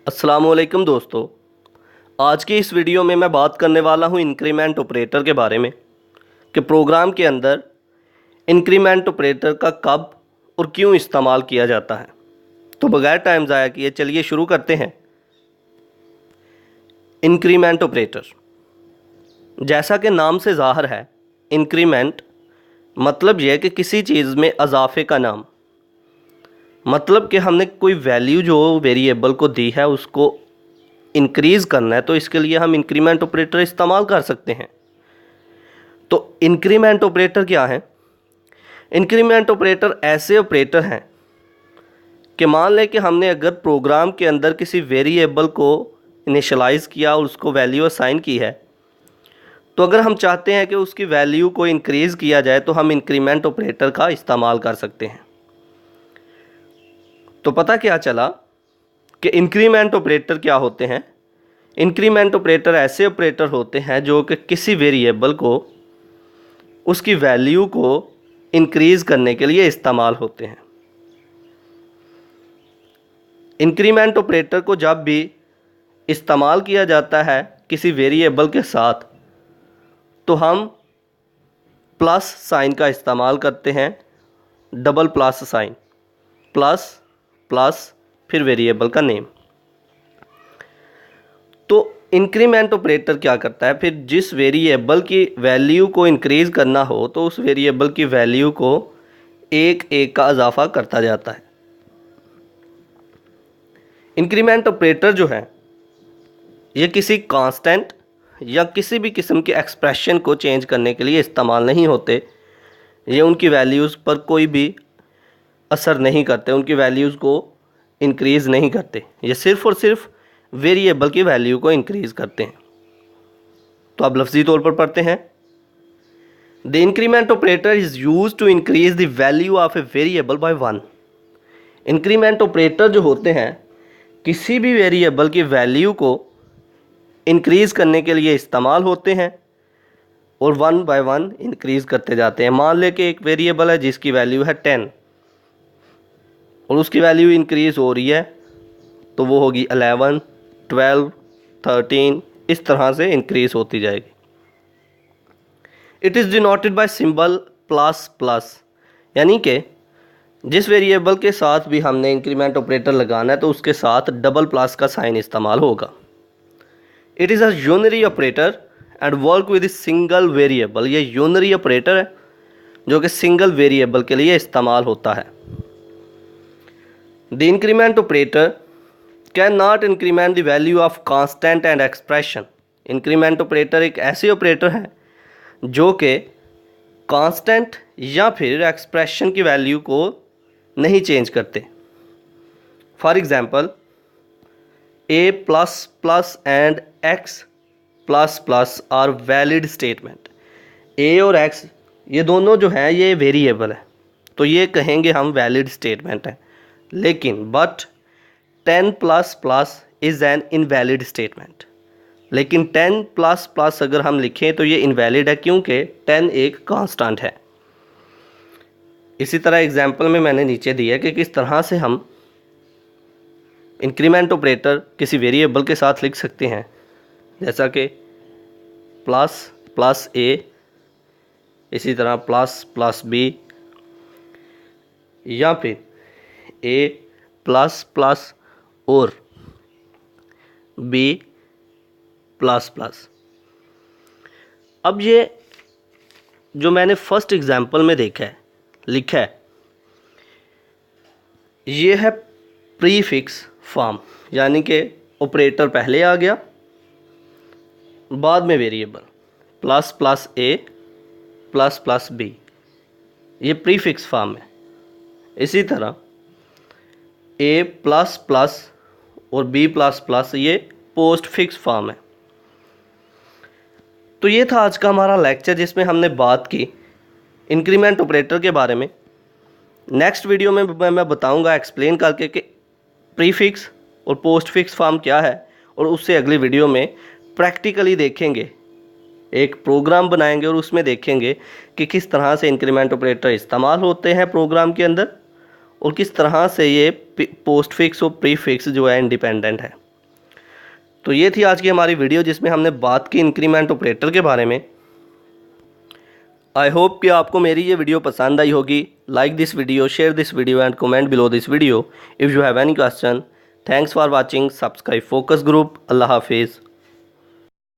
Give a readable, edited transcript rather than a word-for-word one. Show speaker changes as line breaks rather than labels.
अस्सलामुअलैकुम दोस्तों। आज की इस वीडियो में मैं बात करने वाला हूं इंक्रीमेंट ऑपरेटर के बारे में कि प्रोग्राम के अंदर इंक्रीमेंट ऑपरेटर का कब और क्यों इस्तेमाल किया जाता है। तो बगैर टाइम ज़ाया किए चलिए शुरू करते हैं। इंक्रीमेंट ऑपरेटर, जैसा कि नाम से ज़ाहिर है, इंक्रीमेंट मतलब यह कि किसी चीज़ में इजाफे का नाम, मतलब कि हमने कोई वैल्यू जो वेरिएबल को दी है उसको इंक्रीज़ करना है, तो इसके लिए हम इंक्रीमेंट ऑपरेटर इस्तेमाल कर सकते हैं। तो इंक्रीमेंट ऑपरेटर क्या है? इंक्रीमेंट ऑपरेटर ऐसे ऑपरेटर हैं कि मान लें कि हमने अगर प्रोग्राम के अंदर किसी वेरिएबल को इनिशियलाइज़ किया और उसको वैल्यू असाइन की है, तो अगर हम चाहते हैं कि उसकी वैल्यू को इंक्रीज़ किया जाए तो हम इंक्रीमेंट ऑपरेटर का इस्तेमाल कर सकते हैं। तो पता क्या चला कि इंक्रीमेंट ऑपरेटर क्या होते हैं। इंक्रीमेंट ऑपरेटर ऐसे ऑपरेटर होते हैं जो कि किसी वेरिएबल को उसकी वैल्यू को इंक्रीज़ करने के लिए इस्तेमाल होते हैं। इंक्रीमेंट ऑपरेटर को जब भी इस्तेमाल किया जाता है किसी वेरिएबल के साथ, तो हम प्लस साइन का इस्तेमाल करते हैं, double plus sign, plus plus फिर वेरिएबल का नेम। तो इंक्रीमेंट ऑपरेटर क्या करता है, फिर जिस वेरिएबल की वैल्यू को इंक्रीज़ करना हो तो उस वेरिएबल की वैल्यू को एक एक का इजाफा करता जाता है। इंक्रीमेंट ऑपरेटर जो है ये किसी कांस्टेंट या किसी भी किस्म के एक्सप्रेशन को चेंज करने के लिए इस्तेमाल नहीं होते। ये उनकी वैल्यूज़ पर कोई भी असर नहीं करते, उनकी वैल्यूज़ को इंक्रीज़ नहीं करते। ये सिर्फ़ और सिर्फ वेरिएबल की वैल्यू को इंक्रीज़ करते हैं। तो अब लफ्ज़ी तौर पर पढ़ते हैं। The increment operator is use to increase the value of a variable by 1। Increment operator जो होते हैं किसी भी वेरिएबल की वैल्यू को इंक्रीज़ करने के लिए इस्तेमाल होते हैं और 1 बाय 1 इंक्रीज़ करते जाते हैं। मान लें कि एक वेरिएबल है जिसकी वैल्यू है 10 और उसकी वैल्यू इंक्रीज़ हो रही है, तो वो होगी 11, 12, 13, इस तरह से इंक्रीज़ होती जाएगी। It is denoted by symbol plus plus, यानी कि जिस वेरिएबल के साथ भी हमने इंक्रीमेंट ऑपरेटर लगाना है तो उसके साथ डबल प्लस का साइन इस्तेमाल होगा। It is a unary operator and work with single variable. ये यूनरी ऑपरेटर है जो कि सिंगल वेरिएबल के लिए इस्तेमाल होता है। The increment operator can not increment the value of constant and expression. Increment operator एक ऐसे ऑपरेटर है जो कि कांस्टेंट या फिर एक्सप्रेशन की वैल्यू को नहीं चेंज करते। For example, A plus plus and X plus plus are valid statement. A और एक्स ये दोनों जो हैं ये वेरिएबल है, तो ये कहेंगे हम वैलिड स्टेटमेंट है। लेकिन but 10 plus plus is an invalid statement. लेकिन 10 प्लस प्लस अगर हम लिखें तो ये इनवैलिड है क्योंकि 10 एक कांस्टेंट है। इसी तरह एग्जांपल में मैंने नीचे दिया कि किस तरह से हम इंक्रीमेंट ऑपरेटर किसी वेरिएबल के साथ लिख सकते हैं, जैसा कि प्लस प्लस ए, इसी तरह प्लस प्लस बी, या फिर ए प्लस प्लस और बी प्लस प्लस। अब ये जो मैंने फर्स्ट एग्जांपल में लिखा है ये है प्रीफिक्स फॉर्म, यानी कि ऑपरेटर पहले आ गया, बाद में वेरिएबल प्लस प्लस ए प्लस प्लस बी, ये प्रीफिक्स फॉर्म है। इसी तरह ए प्लस प्लस और बी प्लस प्लस ये पोस्ट फिक्स फॉर्म है। तो ये था आज का हमारा लेक्चर जिसमें हमने बात की इंक्रीमेंट ऑपरेटर के बारे में। नेक्स्ट वीडियो में मैं बताऊंगा एक्सप्लेन करके कि प्रीफिक्स और पोस्ट फिक्स फॉर्म क्या है, और उससे अगली वीडियो में प्रैक्टिकली देखेंगे, एक प्रोग्राम बनाएंगे और उसमें देखेंगे कि किस तरह से इंक्रीमेंट ऑपरेटर इस्तेमाल होते हैं प्रोग्राम के अंदर और किस तरह से ये पोस्ट फिक्स और प्रीफिक्स जो है इंडिपेंडेंट है। तो ये थी आज की हमारी वीडियो जिसमें हमने बात की इंक्रीमेंट ऑपरेटर के बारे में। आई होप कि आपको मेरी ये वीडियो पसंद आई होगी। Like this video, share this video and comment below this video if you have any question. Thanks for watching. Subscribe focus group. अल्लाह हाफिज़।